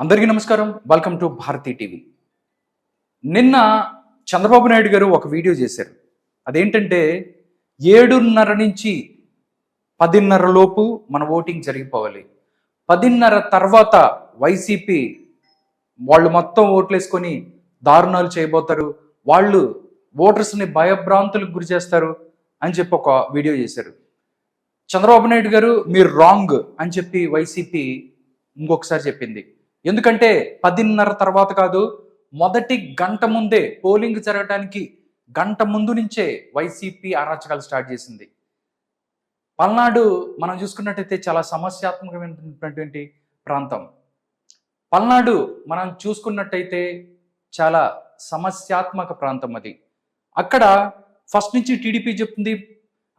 అందరికీ నమస్కారం. Welcome to Bharati TV. నిన్న చంద్రబాబు నాయుడు గారు ఒక వీడియో చేశారు. అదేంటంటే 7:30 నుంచి 10:30 లోపు మన ఓటింగ్ జరిగిపోవాలి. 10:30 తర్వాత వైసీపీ వాళ్ళు మొత్తం ఓట్లేసుకొని దారుణాలు చేయబోతారు. వాళ్ళు ఓటర్స్ని భయభ్రాంతులకు గురి చేస్తారు అని చెప్పి ఒక వీడియో చేశారు. చంద్రబాబు నాయుడు గారు మీరు రాంగ్ అని చెప్పి వైసీపీ ఇంకొకసారి చెప్పింది. ఎందుకంటే 10:30 తర్వాత కాదు, మొదటి గంట ముందే పోలింగ్ జరగడానికి గంట ముందు నుంచే వైసీపీ అరాచకాలు స్టార్ట్ చేసింది. పల్నాడు మనం చూసుకున్నట్టయితే చాలా సమస్యాత్మకమైనటువంటి ప్రాంతం. పల్నాడు మనం చూసుకున్నట్టయితే చాలా సమస్యాత్మక ప్రాంతం అది. అక్కడ ఫస్ట్ నుంచి టీడీపీ చెప్తుంది,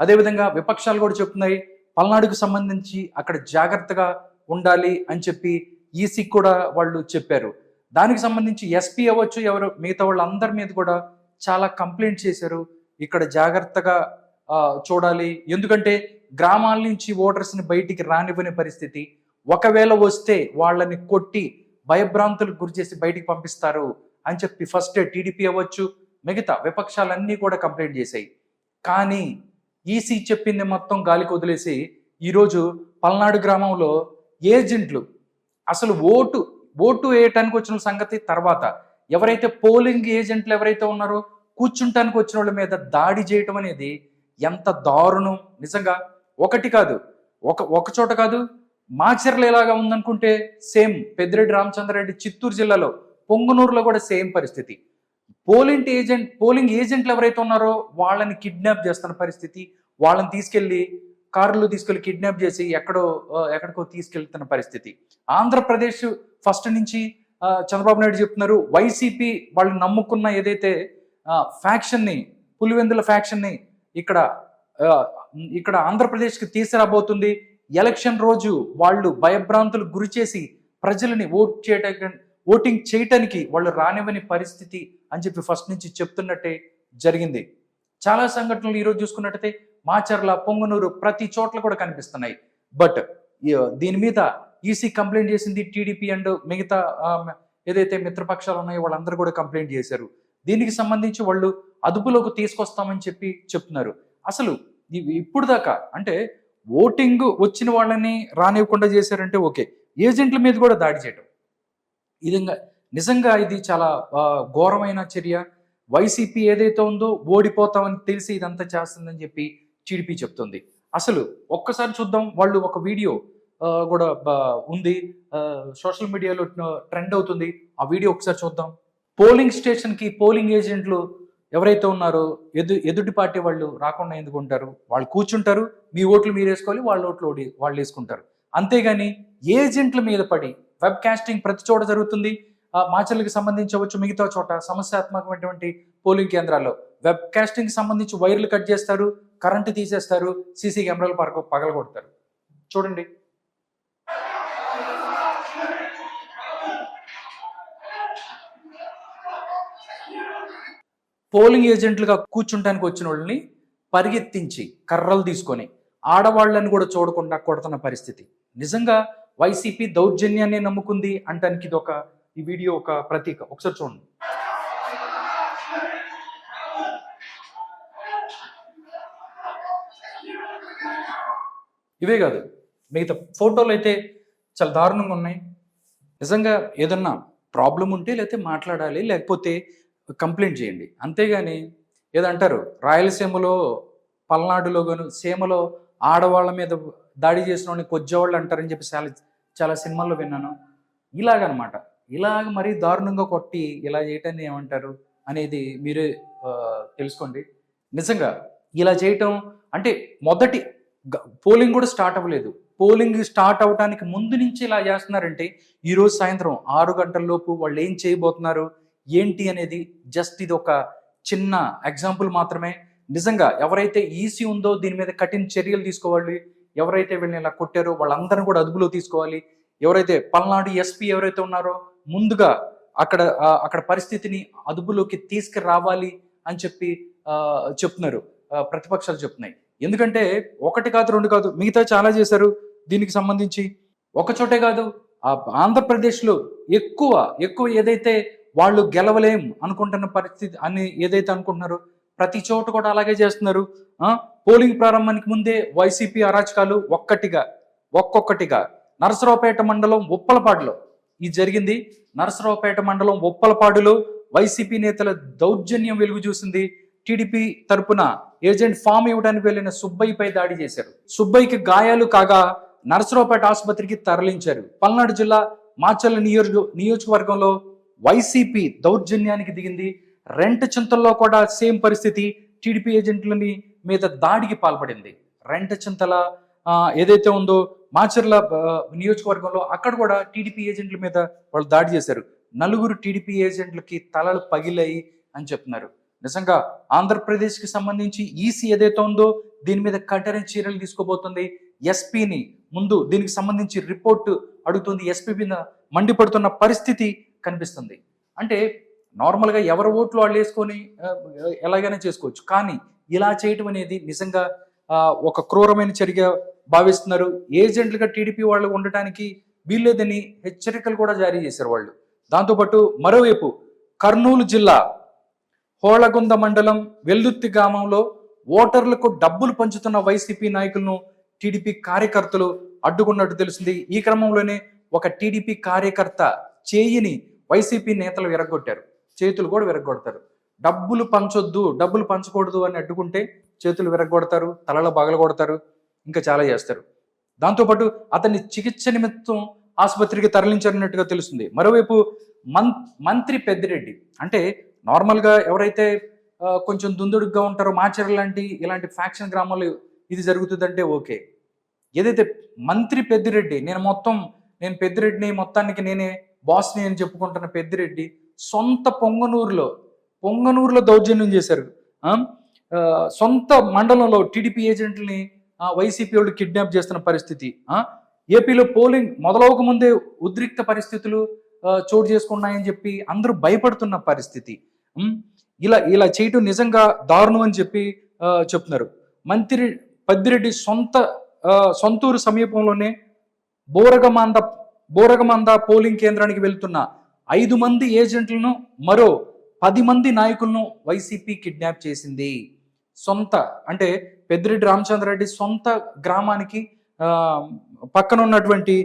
అదేవిధంగా విపక్షాలు కూడా చెప్తున్నాయి పల్నాడుకు సంబంధించి అక్కడ జాగ్రత్తగా ఉండాలి అని చెప్పి ఈసీ కూడా వాళ్ళు చెప్పారు. దానికి సంబంధించి ఎస్పీ అవ్వచ్చు, ఎవరు మిగతా వాళ్ళందరి మీద కూడా చాలా కంప్లైంట్ చేశారు. ఇక్కడ జాగ్రత్తగా చూడాలి, ఎందుకంటే గ్రామాల నుంచి ఓటర్స్ని బయటికి రానివ్వని పరిస్థితి. ఒకవేళ వస్తే వాళ్ళని కొట్టి భయభ్రాంతులకు గురి చేసి బయటికి పంపిస్తారు అని చెప్పి ఫస్ట్ టీడీపీ అవ్వచ్చు, మిగతా విపక్షాలన్నీ కూడా కంప్లైంట్ చేశాయి. కానీ ఈసీ చెప్పింది మొత్తం గాలికి వదిలేసి ఈరోజు పల్నాడు గ్రామంలో ఏజెంట్లు అసలు ఓటు వేయటానికి వచ్చిన సంగతి తర్వాత, ఎవరైతే పోలింగ్ ఏజెంట్లు ఎవరైతే ఉన్నారో కూర్చుంటానికి వచ్చిన వాళ్ళ మీద దాడి చేయటం అనేది ఎంత దారుణం. నిజంగా ఒకటి కాదు, ఒక చోట కాదు, మాచర్ల ఎలాగా ఉందనుకుంటే సేమ్ పెద్దిరెడ్డి రామచంద్రారెడ్డి చిత్తూరు జిల్లాలో పొంగనూరులో కూడా సేమ్ పరిస్థితి. పోలింగ్ ఏజెంట్లు ఎవరైతే ఉన్నారో వాళ్ళని కిడ్నాప్ చేస్తున్న పరిస్థితి, వాళ్ళని తీసుకెళ్లి కారులో తీసుకెళ్లి కిడ్నాప్ చేసి ఎక్కడికో తీసుకెళ్తున్న పరిస్థితి. ఆంధ్రప్రదేశ్ ఫస్ట్ నుంచి చంద్రబాబు నాయుడు చెప్తున్నారు, వైసీపీ వాళ్ళు నమ్ముకున్న ఏదైతే ఫ్యాక్షన్ని, పులివెందుల ఫ్యాక్షన్ని ఇక్కడ ఆంధ్రప్రదేశ్కి తీసుకురాబోతుంది. ఎలక్షన్ రోజు వాళ్ళు భయభ్రాంతులకు గురి చేసి ప్రజలని ఓటింగ్ చేయటానికి వాళ్ళు రానివ్వని పరిస్థితి అని చెప్పి ఫస్ట్ నుంచి చెప్తున్నట్టే జరిగింది. చాలా సంఘటనలు ఈరోజు చూసుకున్నట్టయితే మాచర్ల, పొంగనూరు ప్రతి చోట్ల కూడా కనిపిస్తున్నాయి. బట్ దీని మీద ఈసీ కంప్లైంట్ చేసింది, టీడీపీ అండ్ మిగతా ఏదైతే మిత్రపక్షాలు ఉన్నాయో వాళ్ళందరూ కూడా కంప్లైంట్ చేశారు. దీనికి సంబంధించి వాళ్ళు అదుపులోకి తీసుకొస్తామని చెప్పి చెప్తున్నారు. అసలు ఇప్పుడు దాకా అంటే ఓటింగ్ వచ్చిన వాళ్ళని రానివ్వకుండా చేశారంటే ఓకే, ఏజెంట్ల మీద కూడా దాడి చేయటం నిజంగా ఇది చాలా ఘోరమైన చర్య. వైసీపీ ఏదైతే ఉందో ఓడిపోతామని తెలిసి ఇదంతా చేస్తుందని చెప్పి టీడీపీ చెప్తుంది. అసలు ఒక్కసారి చూద్దాం, వాళ్ళు ఒక వీడియో కూడా ఉంది, సోషల్ మీడియాలో ట్రెండ్ అవుతుంది. ఆ వీడియో ఒకసారి చూద్దాం. పోలింగ్ స్టేషన్కి పోలింగ్ ఏజెంట్లు ఎవరైతే ఉన్నారో ఎదుటి పార్టీ వాళ్ళు రాకుండా ఎందుకుంటారు? వాళ్ళు కూర్చుంటారు, మీ ఓట్లు మీరు వేసుకోవాలి, వాళ్ళ ఓట్లు వాళ్ళు వేసుకుంటారు. అంతేగాని ఏజెంట్ల మీద పడి వెబ్ కాస్టింగ్ ప్రతి చోట జరుగుతుంది. మాచర్లకు సంబంధించవచ్చు, మిగతా చోట సమస్యాత్మకమైనటువంటి పోలింగ్ కేంద్రాల్లో వెబ్ కాస్టింగ్ సంబంధించి వైర్లు కట్ చేస్తారు, కరెంటు తీసేస్తారు, సీసీ కెమెరాలు పగలగొడతారు. చూడండి. పోలింగ్ ఏజెంట్లుగా కూర్చుంటానికి వచ్చిన వాళ్ళని పరిగెత్తించి కర్రలు తీసుకొని ఆడవాళ్ళని కూడా చూడకుండా కొడుతున్న పరిస్థితి. నిజంగా వైసీపీ దౌర్జన్యాన్ని నమ్ముకుంది అంటానికి ఈ వీడియో ఒక ప్రతీక. ఒకసారి చూడండి. ఇవే కాదు, మిగతా ఫోటోలు అయితే చాలా దారుణంగా ఉన్నాయి. నిజంగా ఏదన్నా ప్రాబ్లం ఉంటే లేకపోతే మాట్లాడాలి, లేకపోతే కంప్లైంట్ చేయండి. అంతేగాని ఏదంటారు, రాయలసీమలో పల్నాడులో గాను సీమలో ఆడవాళ్ళ మీద దాడి చేసిన వాళ్ళని కొజ్జేవాళ్ళు అంటారని చెప్పి చాలా సినిమాల్లో విన్నాను. ఇలాగనమాట, ఇలాగ మరీ దారుణంగా కొట్టి ఇలా చేయటాన్ని ఏమంటారు అనేది మీరే తెలుసుకోండి. నిజంగా ఇలా చేయటం అంటే మొదటి పోలింగ్ కూడా స్టార్ట్ అవ్వలేదు, పోలింగ్ స్టార్ట్ అవ్వడానికి ముందు నుంచి ఇలా చేస్తున్నారంటే ఈరోజు సాయంత్రం 6 గంటల లోపు వాళ్ళు ఏం చేయబోతున్నారు ఏంటి అనేది జస్ట్ ఇది ఒక చిన్న ఎగ్జాంపుల్ మాత్రమే. నిజంగా ఎవరైతే ఈసీ ఉందో దీని మీద కఠిన చర్యలు తీసుకోవాలి. ఎవరైతే వీళ్ళని ఇలా కొట్టారో వాళ్ళందరినీ కూడా అదుపులో తీసుకోవాలి. ఎవరైతే పల్నాడు ఎస్పీ ఎవరైతే ఉన్నారో ముందుగా అక్కడ పరిస్థితిని అదుపులోకి తీసుకురావాలి అని చెప్పి చెప్తున్నారు, ప్రతిపక్షాలు చెప్తున్నాయి. ఎందుకంటే 1 కాదు 2 కాదు, మిగతా చాలా చేశారు దీనికి సంబంధించి. ఒక చోటే కాదు, ఆంధ్రప్రదేశ్లో ఎక్కువ ఎక్కువ ఏదైతే వాళ్ళు గెలవలేం అనుకుంటున్న పరిస్థితి అని ఏదైతే అనుకుంటున్నారో ప్రతి చోట కూడా అలాగే చేస్తున్నారు. పోలింగ్ ప్రారంభానికి ముందే వైసీపీ అరాచకాలు ఒక్కొక్కటిగా నరసరావుపేట మండలం ఉప్పలపాడులో ఇది జరిగింది. నరసరావుపేట మండలం ఉప్పలపాడులో వైసీపీ నేతల దౌర్జన్యం వెలుగు చూసింది. టీడీపీ తరపున ఏజెంట్ ఫామ్ ఇవ్వడానికి వెళ్లిన సుబ్బయ్యపై దాడి చేశారు. సుబ్బయ్యకి గాయాలు కాగా నరసరావుపేట ఆసుపత్రికి తరలించారు. పల్నాడు జిల్లా మాచర్ల నియోజకవర్గంలో వైసీపీ దౌర్జన్యానికి దిగింది. రెంట చింతల్లో కూడా సేమ్ పరిస్థితి. టీడీపీ ఏజెంట్లని మీద దాడికి పాల్పడింది. రెంట చింతల ఏదైతే ఉందో మాచర్ల నియోజకవర్గంలో అక్కడ కూడా టీడీపీ ఏజెంట్ల మీద వాళ్ళు దాడి చేశారు. 4 టీడీపీ ఏజెంట్లకి తలలు పగిలాయి అని చెప్తున్నారు. నిజంగా ఆంధ్రప్రదేశ్కి సంబంధించి ఈసీ ఏదైతే ఉందో దీని మీద కఠిన చర్యలు తీసుకోబోతుంది. ఎస్పీని ముందు దీనికి సంబంధించి రిపోర్టు అడుగుతుంది. ఎస్పీ మీద మండిపడుతున్న పరిస్థితి కనిపిస్తుంది. అంటే నార్మల్గా ఎవరి ఓట్లు వాళ్ళు వేసుకొని ఎలాగైనా చేసుకోవచ్చు, కానీ ఇలా చేయటం అనేది నిజంగా ఒక క్రూరమైన చర్యగా భావిస్తున్నారు. ఏజెంట్లుగా టీడీపీ వాళ్ళు ఉండటానికి వీల్లేదని హెచ్చరికలు కూడా జారీ చేశారు వాళ్ళు. దాంతోపాటు మరోవైపు కర్నూలు జిల్లా హోళగుంద మండలం వెల్దుర్తి గ్రామంలో ఓటర్లకు డబ్బులు పంచుతున్న వైసీపీ నాయకులను టీడీపీ కార్యకర్తలు అడ్డుకున్నట్టు తెలిసింది. ఈ క్రమంలోనే ఒక టీడీపీ కార్యకర్త చేయిని వైసీపీ నేతలు విరగొట్టారు. చేతులు కూడా విరగొడతారు. డబ్బులు పంచొద్దు, డబ్బులు పంచకూడదు అని అడ్డుకుంటే చేతులు విరగొడతారు, తలలో పగలగొడతారు, ఇంకా చాలా చేస్తారు. దాంతోపాటు అతన్ని చికిత్స నిమిత్తం ఆసుపత్రికి తరలించారన్నట్టుగా తెలుస్తుంది. మరోవైపు మంత్రి పెద్దిరెడ్డి, అంటే నార్మల్గా ఎవరైతే కొంచెం దుందుడుగ్గా ఉంటారో మాచర్ల లాంటి ఇలాంటి ఫ్యాక్షన్ గ్రామాల్లో ఇది జరుగుతుందంటే ఓకే. ఏదైతే మంత్రి పెద్దిరెడ్డి, నేను పెద్దిరెడ్డిని, మొత్తానికి నేనే బాస్ని అని చెప్పుకుంటున్న పెద్దిరెడ్డి సొంత పొంగనూరులో దౌర్జన్యం చేశారు. సొంత మండలంలో టీడీపీ ఏజెంట్లని వైసీపీ వాళ్ళు కిడ్నాప్ చేస్తున్న పరిస్థితి. ఏపీలో పోలింగ్ మొదలవక ముందే ఉద్రిక్త పరిస్థితులు చోటు చేసుకున్నాయని చెప్పి అందరూ భయపడుతున్న పరిస్థితి. ఇలా చేయటం నిజంగా దారుణం అని చెప్పి చెప్తున్నారు. మంత్రి పెద్దిరెడ్డి సొంతూరు సమీపంలోనే బోరగమంద పోలింగ్ కేంద్రానికి వెళ్తున్న 5 మంది ఏజెంట్లను, మరో 10 మంది నాయకులను వైసీపీ కిడ్నాప్ చేసింది. అంటే పెద్దిరెడ్డి రామచంద్రారెడ్డి సొంత గ్రామానికి పక్కన ఉన్నటువంటి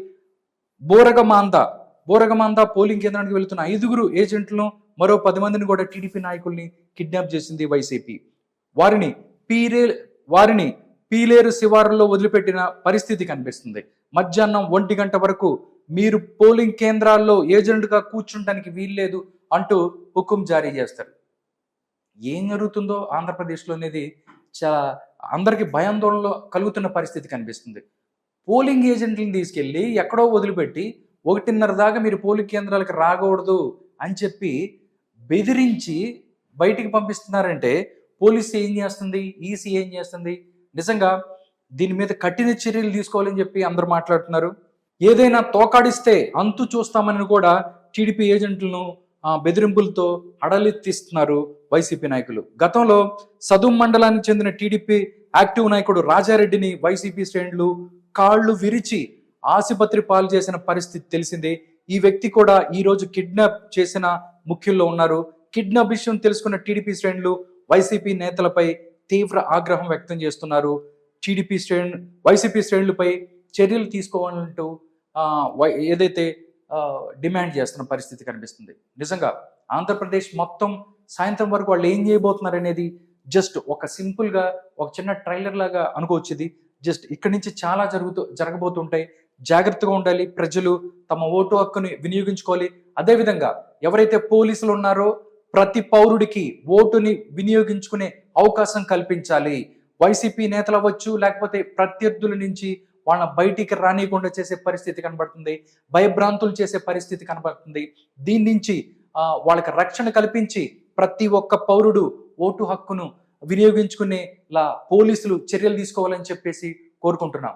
బోరగమాంద పోలింగ్ కేంద్రానికి వెళ్తున్న 5 ఏజెంట్లను, మరో 10 మందిని కూడా టీడీపీ నాయకుల్ని కిడ్నాప్ చేసింది వైసీపీ. వారిని పీలేరు శివారులో వదిలిపెట్టిన పరిస్థితి కనిపిస్తుంది. మధ్యాహ్నం 1 గంట వరకు మీరు పోలింగ్ కేంద్రాల్లో ఏజెంట్గా కూర్చుంటానికి వీల్లేదు అంటూ హుకుం జారీ చేస్తారు. ఏం జరుగుతుందో ఆంధ్రప్రదేశ్లో అనేది చాలా అందరికీ భయాందోళనలో కలుగుతున్న పరిస్థితి కనిపిస్తుంది. పోలింగ్ ఏజెంట్లను తీసుకెళ్ళి ఎక్కడో వదిలిపెట్టి 1:30 దాకా మీరు పోలింగ్ కేంద్రాలకు రాకూడదు అని చెప్పి బెదిరించి బయటికి పంపిస్తున్నారంటే పోలీసు ఏం చేస్తుంది, ఈసీ ఏం చేస్తుంది? నిజంగా దీని మీద కఠిన చర్యలు తీసుకోవాలని చెప్పి అందరూ మాట్లాడుతున్నారు. ఏదైనా తోకాడిస్తే అంతు చూస్తామని కూడా టీడీపీ ఏజెంట్లను బెదిరింపులతో హడలెత్తిస్తున్నారు వైసీపీ నాయకులు. గతంలో సదుం మండలానికి చెందిన టీడీపీ యాక్టివ్ నాయకుడు రాజారెడ్డిని వైసీపీ శ్రేణులు కాళ్ళు విరిచి ఆసుపత్రి పాలు చేసిన పరిస్థితి తెలిసిందే. ఈ వ్యక్తి కూడా ఈ రోజు కిడ్నాప్ చేసిన ముఖ్యుల్లో ఉన్నారు. కిడ్నాప్ విషయం తెలుసుకున్న టీడీపీ శ్రేణులు వైసీపీ నేతలపై తీవ్ర ఆగ్రహం వ్యక్తం చేస్తున్నారు. వైసీపీ శ్రేణులపై చర్యలు తీసుకోవాలంటూ ఏదైతే డిమాండ్ చేస్తున్న పరిస్థితి కనిపిస్తుంది. నిజంగా ఆంధ్రప్రదేశ్ మొత్తం సాయంత్రం వరకు వాళ్ళు ఏం చేయబోతున్నారు అనేది జస్ట్ ఒక సింపుల్గా ఒక చిన్న ట్రైలర్ లాగా అనుకోవచ్చు. ఇది జస్ట్ ఇక్కడి నుంచి చాలా జరగబోతుంటాయి. జాగ్రత్తగా ఉండాలి. ప్రజలు తమ ఓటు హక్కుని వినియోగించుకోవాలి. అదేవిధంగా ఎవరైతే పోలీసులు ఉన్నారో ప్రతి పౌరుడికి ఓటుని వినియోగించుకునే అవకాశం కల్పించాలి. వైసీపీ నేతలు అవ్వచ్చు, లేకపోతే ప్రత్యర్థుల నుంచి వాళ్ళ బయటికి రానియకుండా చేసే పరిస్థితి కనబడుతుంది. భయభ్రాంతులు చేసే పరిస్థితి కనబడుతుంది. దీని నుంచి వాళ్ళకి రక్షణ కల్పించి ప్రతి ఒక్క పౌరుడు ఓటు హక్కును వినియోగించుకునేలా పోలీసులు చర్యలు తీసుకోవాలని చెప్పేసి కోరుకుంటున్నాం.